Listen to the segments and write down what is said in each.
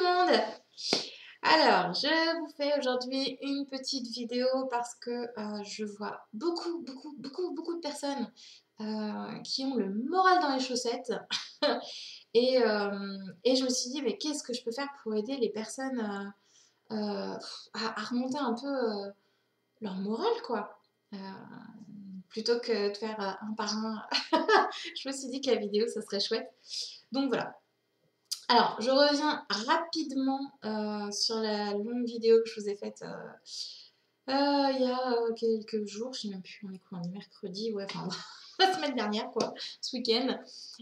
monde! Alors, je vous fais aujourd'hui une petite vidéo parce que je vois beaucoup de personnes qui ont le moral dans les chaussettes et je me suis dit, mais qu'est-ce que je peux faire pour aider les personnes à remonter un peu leur morale, quoi. Euh, Plutôt que de faire un par un. Je me suis dit que la vidéo, ça serait chouette. Donc voilà. Alors, je reviens rapidement sur la longue vidéo que je vous ai faite il y a quelques jours. Je ne sais même plus, on est quoi, on est mercredi, ouais, enfin, la semaine dernière, quoi, ce week-end.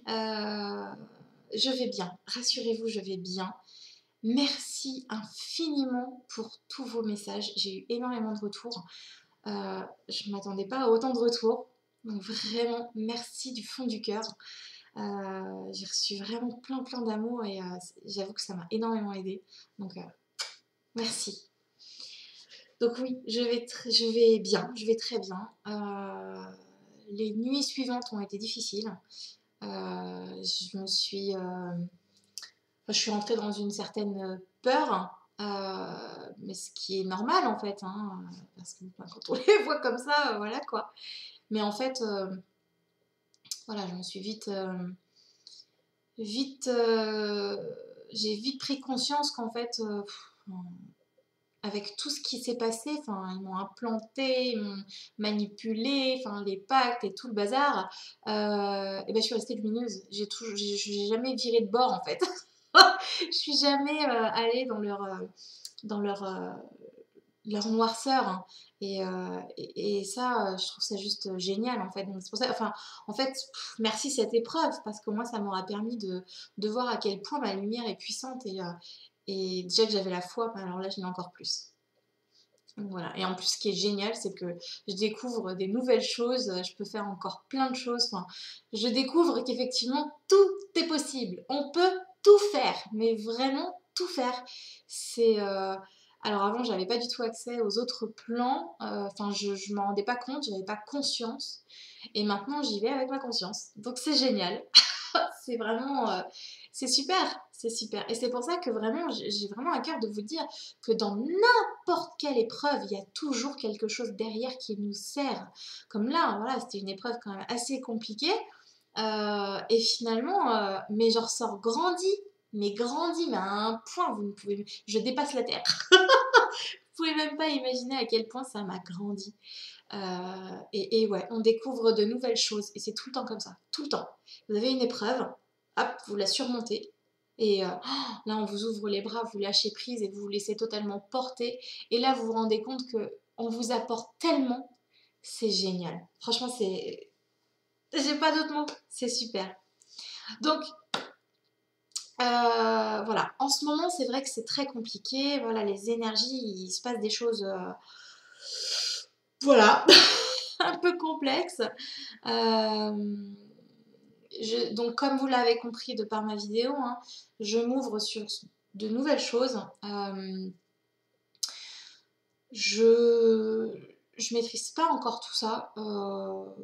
Je vais bien, rassurez-vous, je vais bien. Merci infiniment pour tous vos messages. J'ai eu énormément de retours. Je ne m'attendais pas à autant de retours. Donc vraiment, merci du fond du cœur. J'ai reçu vraiment plein d'amour et j'avoue que ça m'a énormément aidée. Donc merci. Donc oui, je vais bien, je vais très bien. Les nuits suivantes ont été difficiles. Je suis rentrée dans une certaine peur, mais ce qui est normal en fait, hein, parce que quand on les voit comme ça, voilà quoi. Mais en fait, voilà, je me suis j'ai vite pris conscience qu'en fait, avec tout ce qui s'est passé, enfin, ils m'ont implanté, ils m'ont manipulé, enfin, les pactes et tout le bazar, et ben, je suis restée lumineuse. J'ai jamais viré de bord en fait. Je suis jamais allée dans leur noirceur, hein. Et ça, je trouve ça juste génial en fait. Donc c'est pour ça, enfin, en fait, merci cette épreuve parce que moi, ça m'aura permis de voir à quel point ma lumière est puissante et déjà que j'avais la foi, ben alors là, je l'ai encore plus. Donc voilà. Et en plus, ce qui est génial, c'est que je découvre des nouvelles choses, je peux faire encore plein de choses. Enfin, je découvre qu'effectivement, tout est possible. On peut tout faire, mais vraiment tout faire. C'est alors avant, j'avais pas du tout accès aux autres plans. Enfin, je m'en rendais pas compte, j'avais pas conscience. Et maintenant, j'y vais avec ma conscience. Donc c'est génial. C'est vraiment, c'est super, c'est super. Et c'est pour ça que vraiment, j'ai vraiment à cœur de vous dire que dans n'importe quelle épreuve, il y a toujours quelque chose derrière qui nous sert. Comme là, voilà, c'était une épreuve quand même assez compliquée. Et finalement, mais j'en ressors grandi, mais à un point, vous ne pouvez, je dépasse la terre. Vous pouvez même pas imaginer à quel point ça m'a grandi. Et ouais, on découvre de nouvelles choses et c'est tout le temps comme ça, tout le temps. Vous avez une épreuve, hop, vous la surmontez et là on vous ouvre les bras, vous lâchez prise et vous vous laissez totalement porter et là vous vous rendez compte que on vous apporte tellement, c'est génial. Franchement, j'ai pas d'autres mots, c'est super. Donc voilà, en ce moment c'est vrai que c'est très compliqué, voilà, les énergies, il se passe des choses, voilà, un peu complexes. Donc comme vous l'avez compris de par ma vidéo, hein, je m'ouvre sur de nouvelles choses. Je maîtrise pas encore tout ça. En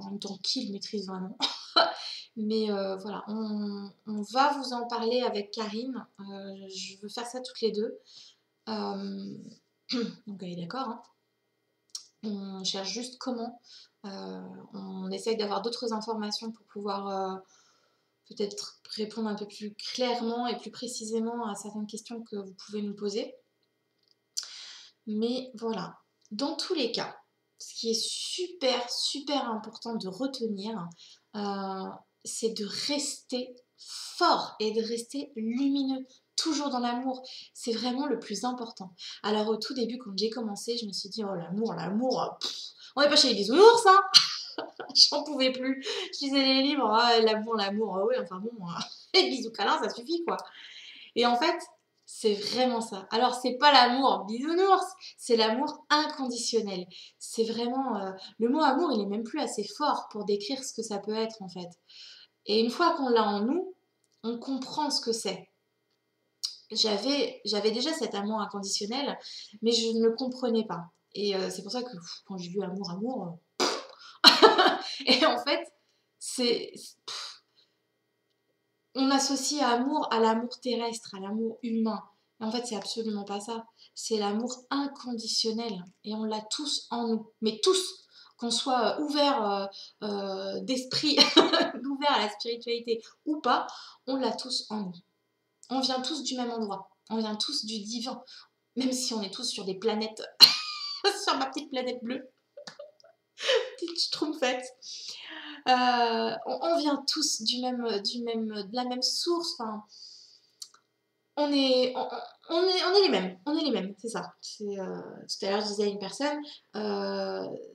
même temps, qui le maîtrise vraiment? Mais voilà, on va vous en parler avec Karine. Je veux faire ça toutes les deux. Donc elle est d'accord, hein. On cherche juste comment. On essaye d'avoir d'autres informations pour pouvoir peut-être répondre un peu plus clairement et plus précisément à certaines questions que vous pouvez nous poser. Mais voilà, dans tous les cas, ce qui est super important de retenir, c'est de rester fort et de rester lumineux, toujours dans l'amour. C'est vraiment le plus important. Alors au tout début, quand j'ai commencé, je me suis dit, oh l'amour, on n'est pas chez les bisounours, hein. J'en pouvais plus. Je lisais les livres, ah, l'amour, ouais, enfin bon, les bisous câlins, ça suffit quoi. Et en fait, c'est vraiment ça. Alors, c'est pas l'amour bisounours, c'est l'amour inconditionnel. C'est vraiment. Le mot amour, il est même plus assez fort pour décrire ce que ça peut être en fait. Et une fois qu'on l'a en nous, on comprend ce que c'est. J'avais déjà cet amour inconditionnel, mais je ne le comprenais pas. Et c'est pour ça que quand j'ai vu amour, et en fait, c'est on associe amour à l'amour terrestre, à l'amour humain. Et en fait, c'est absolument pas ça. C'est l'amour inconditionnel. Et on l'a tous en nous. Mais tous, qu'on soit ouvert d'esprit, ouvert à la spiritualité ou pas, on l'a tous en nous. On vient tous du même endroit. On vient tous du divin. Même si on est tous sur des planètes, sur ma petite planète bleue, petite schtroumpfette. On vient tous de la même source. Enfin, on est les mêmes. On est les mêmes, c'est ça. Tout à l'heure, je disais à une personne,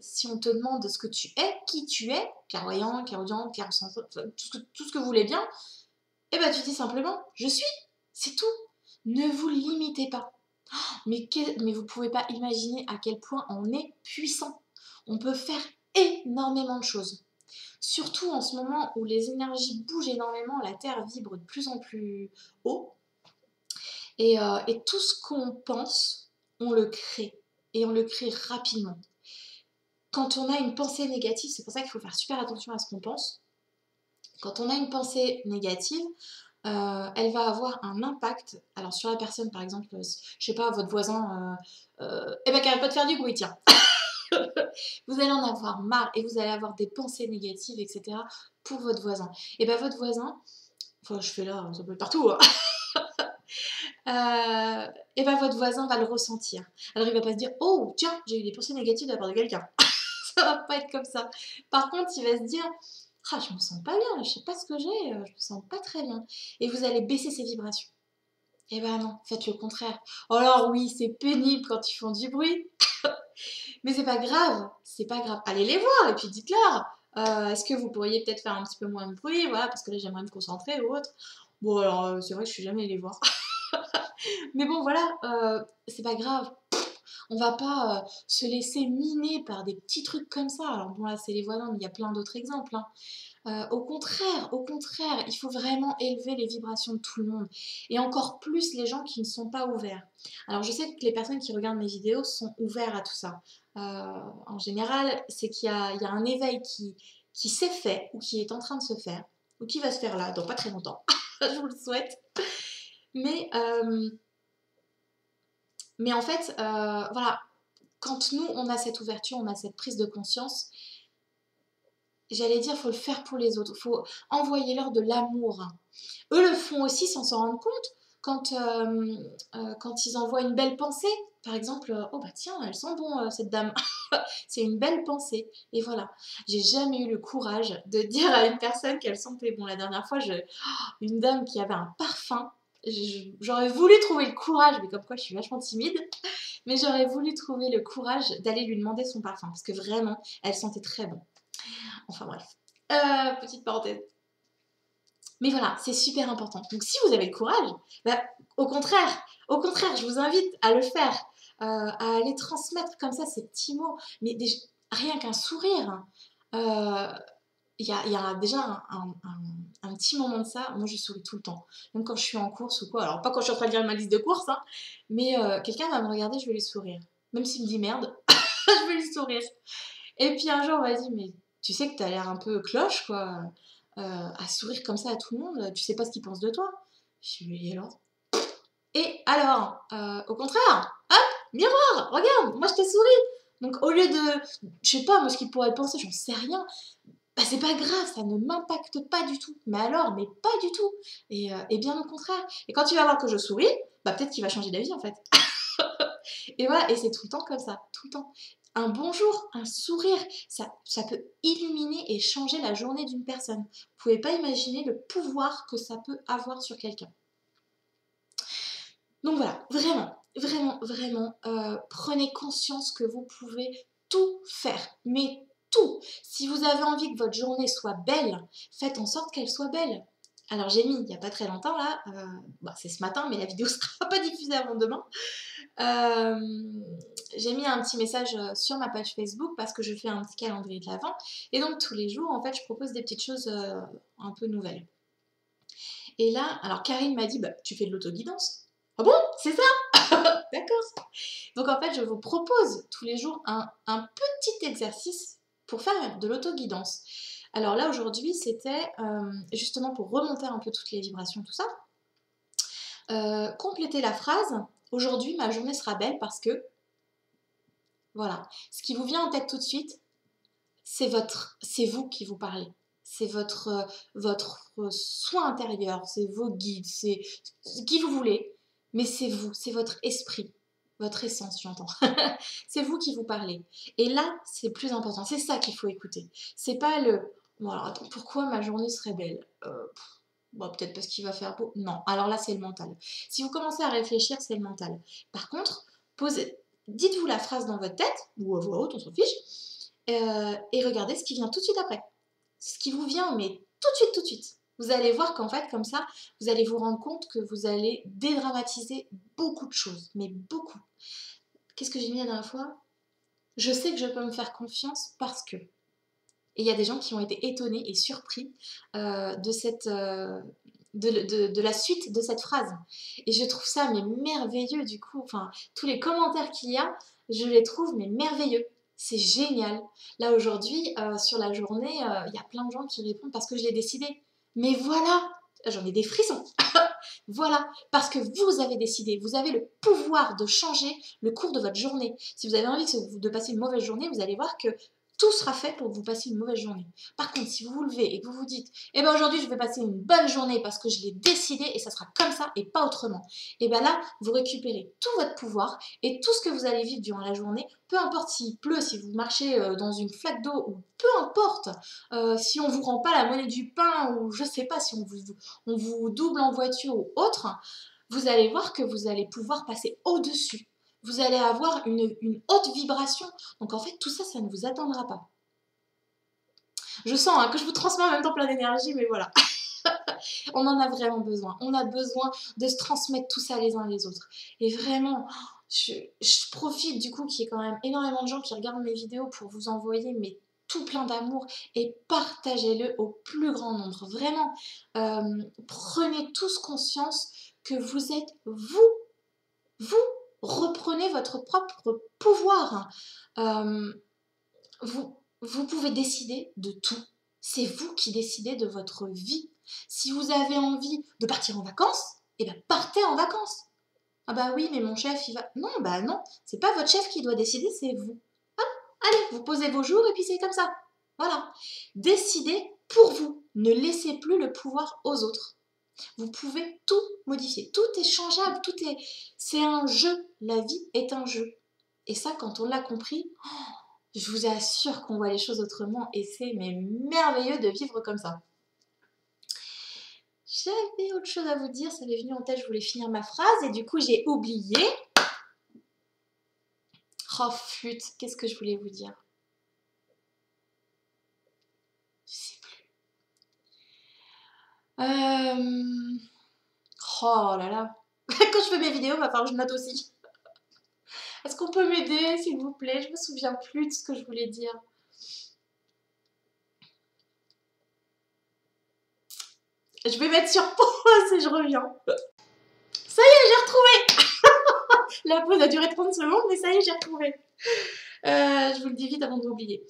si on te demande ce que tu es, qui tu es, clairvoyant, clairaudiente, clairsentient, tout ce que vous voulez bien, eh ben tu dis simplement, je suis. C'est tout. Ne vous limitez pas. Mais vous pouvez pas imaginer à quel point on est puissant. On peut faire énormément de choses. Surtout en ce moment où les énergies bougent énormément, la Terre vibre de plus en plus haut. Et tout ce qu'on pense, on le crée. Et on le crée rapidement. Quand on a une pensée négative, c'est pour ça qu'il faut faire super attention à ce qu'on pense. Quand on a une pensée négative, elle va avoir un impact. Alors sur la personne, par exemple, je sais pas, votre voisin, eh ben qui arrête pas de faire du bruit, tiens. Vous allez en avoir marre et vous allez avoir des pensées négatives, etc. pour votre voisin. Et ben votre voisin, enfin je fais là, ça peut être partout, hein. Et ben votre voisin va le ressentir. Alors il va pas se dire, oh tiens, j'ai eu des pensées négatives de la part de quelqu'un. Ça va pas être comme ça. Par contre, il va se dire, ah, je me sens pas bien, je sais pas ce que j'ai, je me sens pas très bien. Et vous allez baisser ses vibrations. Eh ben non, faites le contraire. Alors oui, c'est pénible quand ils font du bruit, mais c'est pas grave, c'est pas grave. Allez les voir et puis dites-leur, est-ce que vous pourriez peut-être faire un petit peu moins de bruit, voilà, parce que là j'aimerais me concentrer ou autre. Bon alors c'est vrai que je suis jamais allée les voir. Mais bon voilà, c'est pas grave. On va pas se laisser miner par des petits trucs comme ça. Alors bon là c'est les voisins, mais il y a plein d'autres exemples, hein. Au contraire, il faut vraiment élever les vibrations de tout le monde. Et encore plus les gens qui ne sont pas ouverts. Alors je sais que les personnes qui regardent mes vidéos sont ouverts à tout ça. En général, c'est qu'il y a un éveil qui s'est fait, ou qui est en train de se faire, ou qui va se faire là, dans pas très longtemps. Je vous le souhaite. Mais, euh, mais en fait, voilà, quand nous, on a cette ouverture, on a cette prise de conscience, j'allais dire, faut le faire pour les autres. Faut envoyer leur de l'amour. Eux le font aussi sans s'en rendre compte. Quand ils envoient une belle pensée, par exemple, oh bah tiens, elle sent bon cette dame. C'est une belle pensée. Et voilà. J'ai jamais eu le courage de dire à une personne qu'elle sentait bon. La dernière fois, une dame qui avait un parfum. J'aurais voulu trouver le courage, mais comme quoi je suis vachement timide, mais j'aurais voulu trouver le courage d'aller lui demander son parfum parce que vraiment, elle sentait très bon. Enfin bref. Petite parenthèse. Mais voilà, c'est super important. Donc si vous avez le courage, bah, au contraire, je vous invite à le faire, à aller transmettre comme ça ces petits mots. Mais rien qu'un sourire, il y a déjà un petit moment de ça. Moi, je souris tout le temps. Même quand je suis en course ou quoi. Alors, pas quand je suis en train de lire ma liste de courses, hein, mais quelqu'un va me regarder, je vais lui sourire. Même s'il me dit merde, je vais lui sourire. Et puis un jour, on m'a dit, mais tu sais que t'as l'air un peu cloche, quoi, à sourire comme ça à tout le monde, tu sais pas ce qu'ils pensent de toi. Je lui ai dit, alors? Et alors, au contraire, hop, miroir, regarde, moi je t'ai souri. Donc au lieu de, je sais pas, moi ce qu'ils pourraient penser, j'en sais rien, bah c'est pas grave, ça ne m'impacte pas du tout. Mais alors, mais pas du tout. Et bien au contraire. Et quand il va voir que je souris, bah peut-être qu'il va changer d'avis en fait. Et voilà, et c'est tout le temps comme ça, tout le temps. Un bonjour, un sourire, ça peut illuminer et changer la journée d'une personne. Vous ne pouvez pas imaginer le pouvoir que ça peut avoir sur quelqu'un. Donc voilà, vraiment, vraiment, vraiment, prenez conscience que vous pouvez tout faire, mais tout. Si vous avez envie que votre journée soit belle, faites en sorte qu'elle soit belle. Alors j'ai mis il n'y a pas très longtemps là, c'est ce matin, mais la vidéo ne sera pas diffusée avant demain. J'ai mis un petit message sur ma page Facebook parce que je fais un petit calendrier de l'Avent. Et donc tous les jours, en fait, je propose des petites choses un peu nouvelles. Et là, alors Karine m'a dit, bah, tu fais de l'autoguidance. Ah bon, c'est ça? D'accord. Donc en fait, je vous propose tous les jours un petit exercice pour faire de l'autoguidance. Alors là, aujourd'hui, c'était justement pour remonter un peu toutes les vibrations, tout ça. Compléter la phrase. Aujourd'hui, ma journée sera belle parce que, voilà. Ce qui vous vient en tête tout de suite, c'est vous qui vous parlez. C'est votre soin intérieur, c'est vos guides, c'est qui vous voulez, mais c'est vous, c'est votre esprit, votre essence, j'entends. C'est vous qui vous parlez. Et là, c'est le plus important, c'est ça qu'il faut écouter. C'est pas le bon, alors attends, pourquoi ma journée serait belle bon, peut-être parce qu'il va faire beau. Non, alors là, c'est le mental. Si vous commencez à réfléchir, c'est le mental. Par contre, dites-vous la phrase dans votre tête, ou à voix haute, on s'en fiche, et regardez ce qui vient tout de suite après. Ce qui vous vient, mais tout de suite, tout de suite. Vous allez voir qu'en fait, comme ça, vous allez vous rendre compte que vous allez dédramatiser beaucoup de choses, mais beaucoup. Qu'est-ce que j'ai mis la dernière fois? Je sais que je peux me faire confiance parce que. Et il y a des gens qui ont été étonnés et surpris de cette, de la suite de cette phrase. Et je trouve ça mais merveilleux du coup. Enfin, tous les commentaires qu'il y a, je les trouve mais merveilleux. C'est génial. Là aujourd'hui, sur la journée, il y a plein de gens qui répondent parce que je l'ai décidé. Mais voilà, j'en ai des frissons. Voilà, parce que vous avez décidé, vous avez le pouvoir de changer le cours de votre journée. Si vous avez envie de passer une mauvaise journée, vous allez voir que tout sera fait pour que vous passiez une mauvaise journée. Par contre, si vous vous levez et que vous vous dites eh ben aujourd'hui je vais passer une bonne journée parce que je l'ai décidé et ça sera comme ça et pas autrement, et bien là, vous récupérez tout votre pouvoir et tout ce que vous allez vivre durant la journée, peu importe s'il pleut, si vous marchez dans une flaque d'eau ou peu importe, si on vous rend pas la monnaie du pain ou je sais pas, si on vous double en voiture ou autre, vous allez voir que vous allez pouvoir passer au-dessus. Vous allez avoir une haute vibration. Donc en fait, tout ça, ça ne vous attendra pas. Je sens que je vous transmets en même temps plein d'énergie, mais voilà. On en a vraiment besoin. On a besoin de se transmettre tout ça les uns les autres. Et vraiment, je profite du coup qu'il y ait quand même énormément de gens qui regardent mes vidéos pour vous envoyer tout plein d'amour et partagez-le au plus grand nombre. Vraiment, prenez tous conscience que vous êtes vous. Vous reprenez votre propre pouvoir. Vous pouvez décider de tout. C'est vous qui décidez de votre vie. Si vous avez envie de partir en vacances, eh bien partez en vacances. Ah bah oui, mais mon chef, il va... Non, bah non, c'est pas votre chef qui doit décider, c'est vous. Hop, allez, vous posez vos jours et puis c'est comme ça. Voilà. Décidez pour vous. Ne laissez plus le pouvoir aux autres. Vous pouvez tout modifier. Tout est changeable, c'est un jeu. La vie est un jeu. Et ça, quand on l'a compris, je vous assure qu'on voit les choses autrement et c'est merveilleux de vivre comme ça. J'avais autre chose à vous dire, ça m'est venu en tête, je voulais finir ma phrase et du coup j'ai oublié. Oh flûte, qu'est-ce que je voulais vous dire? Je sais plus. Oh là là. Quand je fais mes vidéos, il va falloir que je note aussi. Est-ce qu'on peut m'aider, s'il vous plaît? Je me souviens plus de ce que je voulais dire. Je vais mettre sur pause et je reviens. Ça y est, j'ai retrouvé. La pause a duré 30 secondes, mais ça y est, j'ai retrouvé. Je vous le dis vite avant de m'oublier.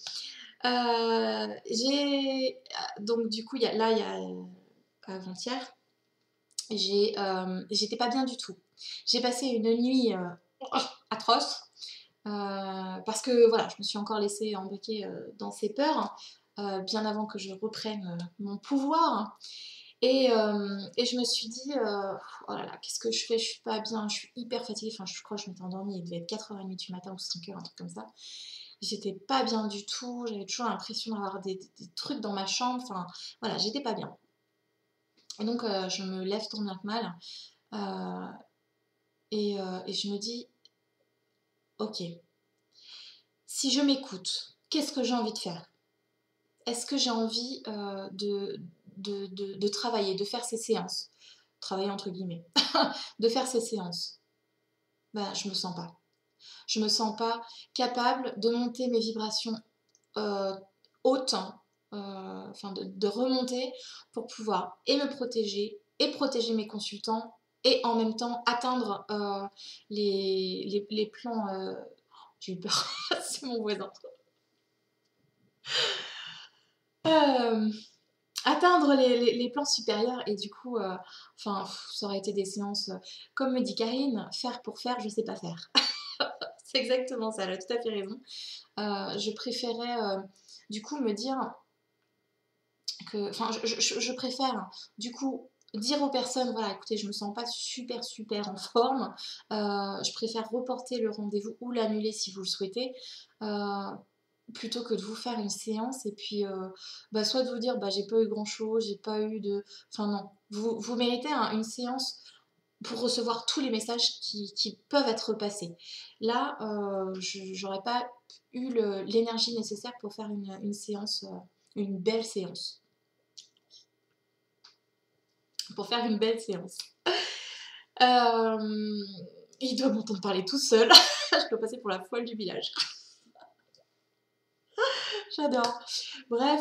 Donc du coup, il y a avant-hier, j'étais pas bien du tout. J'ai passé une nuit atroce parce que voilà, je me suis encore laissée embriquer dans ces peurs bien avant que je reprenne mon pouvoir. Et je me suis dit, oh là là, qu'est-ce que je fais? Je suis pas bien, je suis hyper fatiguée. Enfin, je crois que je m'étais endormie, il devait être 4h30 du matin ou 5h, un truc comme ça. J'étais pas bien du tout, j'avais toujours l'impression d'avoir des trucs dans ma chambre. Enfin, voilà, j'étais pas bien. Et donc, je me lève tant bien que mal. Et je me dis, ok, si je m'écoute, qu'est-ce que j'ai envie de faire? Est-ce que j'ai envie de travailler, de faire ces séances? Travailler entre guillemets. De faire ces séances. Ben, je me sens pas. Je me sens pas capable de monter mes vibrations hautes, enfin de remonter pour pouvoir et me protéger et protéger mes consultants et en même temps atteindre les plans. J'ai eu peur, c'est mon voisin. Euh, Atteindre les plans supérieurs et du coup, enfin, ça aurait été des séances, comme me dit Karine, faire pour faire, je sais pas faire. C'est exactement ça, elle a tout à fait raison. Je préférais du coup me dire que, enfin, je préfère du coup dire aux personnes, voilà, écoutez, je me sens pas super super en forme, je préfère reporter le rendez-vous ou l'annuler si vous le souhaitez, euh, plutôt que de vous faire une séance et puis bah, soit de vous dire bah j'ai pas eu grand chose, j'ai pas eu de. Enfin non, vous méritez une séance pour recevoir tous les messages qui peuvent être passés. Là, j'aurais pas eu l'énergie nécessaire pour faire une séance, une belle séance. Pour faire une belle séance. Euh, il doit m'entendre parler tout seul. Je dois passer pour la folle du village. J'adore. Bref.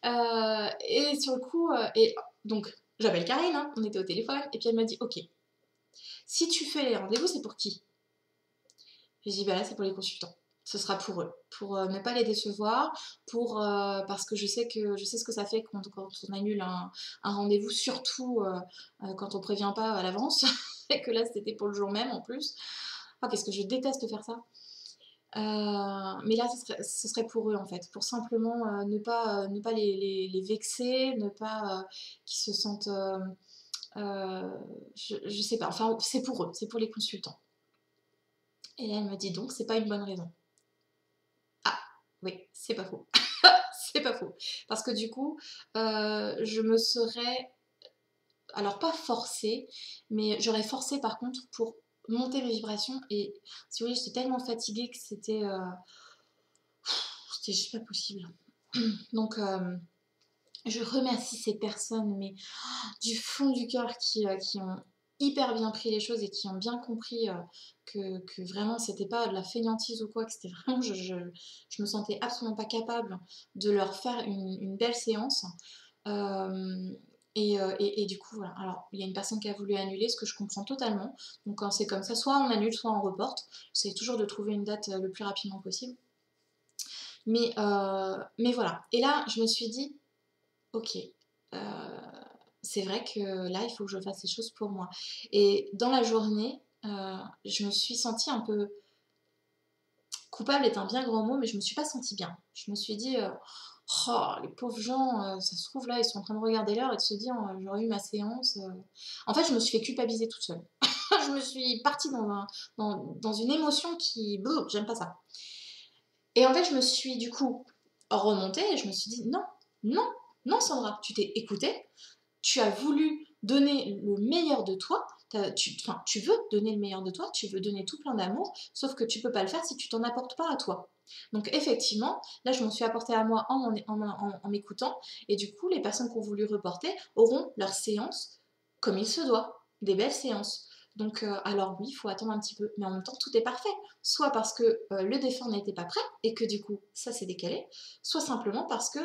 Et sur le coup, et donc j'appelle Karine, hein, on était au téléphone, et puis elle m'a dit ok, si tu fais les rendez-vous, c'est pour qui? J'ai dit bah là c'est pour les consultants. Ce sera pour eux, pour ne pas les décevoir, parce que je sais ce que ça fait quand on annule un rendez-vous, surtout quand on prévient pas à l'avance, et que là c'était pour le jour même en plus. Ah, qu'est-ce que je déteste faire ça. Mais là, ce serait pour eux en fait, pour simplement ne pas les vexer, ne pas qu'ils se sentent, je sais pas, enfin c'est pour eux, c'est pour les consultants. Et là, elle me dit donc, c'est pas une bonne raison. Ah, oui, c'est pas faux. C'est pas faux. Parce que du coup, je me serais, alors pas forcée, mais j'aurais forcé par contre pour monter mes vibrations. Et si vous voulez, j'étais tellement fatiguée que c'était juste pas possible. Donc, je remercie ces personnes, mais du fond du cœur, qui ont hyper bien pris les choses et qui ont bien compris que vraiment c'était pas de la fainéantise ou quoi, que c'était vraiment, je me sentais absolument pas capable de leur faire une belle séance. Euh, et du coup, voilà. Alors, il y a une personne qui a voulu annuler, ce que je comprends totalement. Donc, quand c'est comme ça, soit on annule, soit on reporte. J'essaie toujours de trouver une date le plus rapidement possible. Mais voilà. Et là, je me suis dit, ok, c'est vrai que là, il faut que je fasse les choses pour moi. Et dans la journée, je me suis sentie un peu coupable, est un bien grand mot, mais je me suis pas sentie bien. Je me suis dit, oh, les pauvres gens, ça se trouve là, ils sont en train de regarder l'heure et de se dire, j'aurais eu ma séance. En fait, je me suis fait culpabiliser toute seule. Je me suis partie dans une émotion qui, j'aime pas ça. Et en fait, je me suis du coup remontée et je me suis dit, non, non, non, Sandra, tu t'es écoutée, tu as voulu donner le meilleur de toi, tu veux donner le meilleur de toi, tu veux donner tout plein d'amour, sauf que tu peux pas le faire si tu t'en apportes pas à toi. Donc effectivement, là je m'en suis apportée à moi en m'écoutant, et du coup les personnes qui ont voulu reporter auront leur séance comme il se doit, des belles séances. Donc alors oui, il faut attendre un petit peu, mais en même temps tout est parfait. Soit parce que le défunt n'était pas prêt et que du coup ça s'est décalé, soit simplement parce que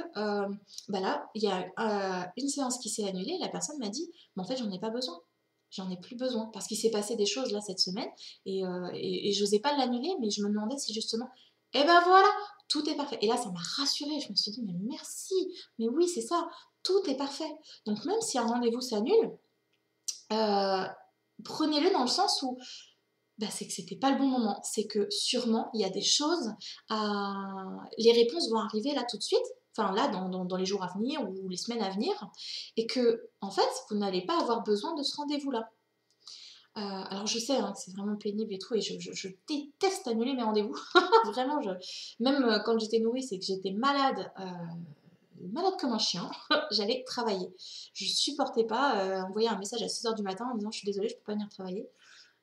bah là, il y a une séance qui s'est annulée, la personne m'a dit, mais en fait, j'en ai pas besoin. J'en ai plus besoin. Parce qu'il s'est passé des choses là cette semaine et je n'osais pas l'annuler, mais je me demandais si justement, eh ben voilà, tout est parfait. Et là, ça m'a rassurée. Je me suis dit, mais merci, mais oui, c'est ça, tout est parfait. Donc, même si un rendez-vous s'annule, euh, prenez-le dans le sens où bah, c'est que c'était pas le bon moment. C'est que sûrement il y a des choses les réponses vont arriver là tout de suite, enfin là dans les jours à venir ou les semaines à venir, et que en fait vous n'allez pas avoir besoin de ce rendez-vous-là. Alors je sais hein, que c'est vraiment pénible et tout, et je déteste annuler mes rendez-vous. Vraiment, même quand j'étais nourrice et que j'étais malade, malade comme un chien, j'allais travailler. Je supportais pas envoyer un message à 6h du matin en disant je suis désolée, je peux pas venir travailler.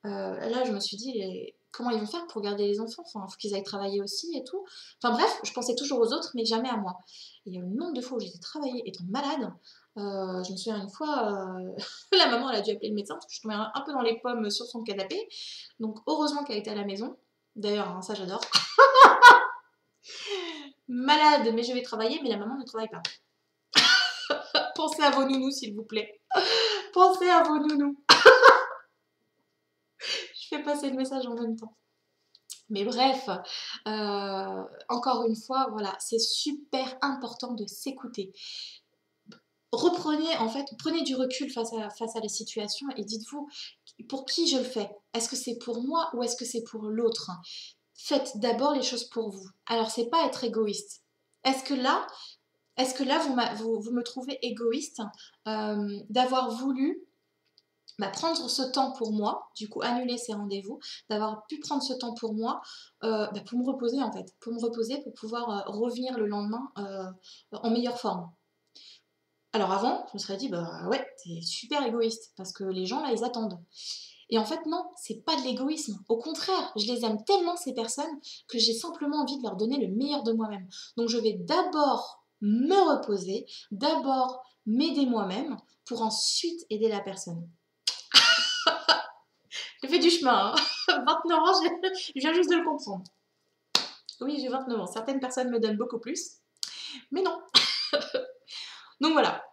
Là, je me suis dit, comment ils vont faire pour garder les enfants? Enfin, il faut qu'ils aillent travailler aussi et tout. Enfin bref, je pensais toujours aux autres, mais jamais à moi. Et il y a le nombre de fois où j'étais travaillée étant malade. Je me souviens une fois, la maman, elle a dû appeler le médecin parce que je suis tombée un peu dans les pommes sur son canapé. Donc heureusement qu'elle était à la maison. D'ailleurs, hein, ça j'adore. Malade, mais je vais travailler, mais la maman ne travaille pas. Pensez à vos nounous, s'il vous plaît. Pensez à vos nounous. Je fais passer le message en même temps. Mais bref, encore une fois, voilà, c'est super important de s'écouter. Reprenez, en fait, prenez du recul face à la situation et dites-vous, pour qui je le fais? Est-ce que c'est pour moi ou est-ce que c'est pour l'autre? Faites d'abord les choses pour vous. Alors, c'est pas être égoïste. Est-ce que là, vous me trouvez égoïste d'avoir voulu prendre ce temps pour moi, du coup annuler ces rendez-vous, d'avoir pu prendre ce temps pour moi, pour me reposer en fait, pour me reposer, pour pouvoir revenir le lendemain en meilleure forme. Alors avant, je me serais dit, bah ouais, t'es super égoïste, parce que les gens là, ils attendent. Et en fait, non, c'est pas de l'égoïsme. Au contraire, je les aime tellement ces personnes que j'ai simplement envie de leur donner le meilleur de moi-même. Donc je vais d'abord me reposer, d'abord m'aider moi-même pour ensuite aider la personne. J'ai fait du chemin, hein. 29 ans, je viens juste de le comprendre. Oui, j'ai 29 ans. Certaines personnes me donnent beaucoup plus, mais non. Donc voilà,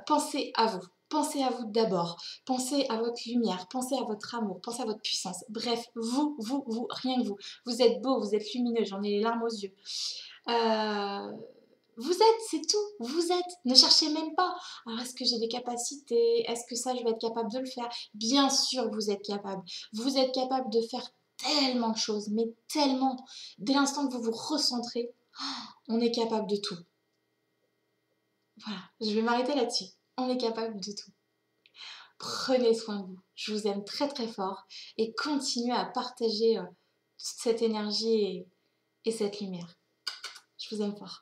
pensez à vous. Pensez à vous d'abord. Pensez à votre lumière. Pensez à votre amour. Pensez à votre puissance. Bref, vous, rien que vous. Vous êtes beau, vous êtes lumineux. J'en ai les larmes aux yeux. Vous êtes, c'est tout. Vous êtes. Ne cherchez même pas. Alors, est-ce que j'ai des capacités? Est-ce que ça, je vais être capable de le faire? Bien sûr que vous êtes capable. Vous êtes capable de faire tellement de choses, mais tellement. Dès l'instant que vous vous recentrez, on est capable de tout. Voilà, je vais m'arrêter là-dessus. On est capable de tout. Prenez soin de vous. Je vous aime très très fort et continuez à partager toute cette énergie et cette lumière. Je vous aime fort.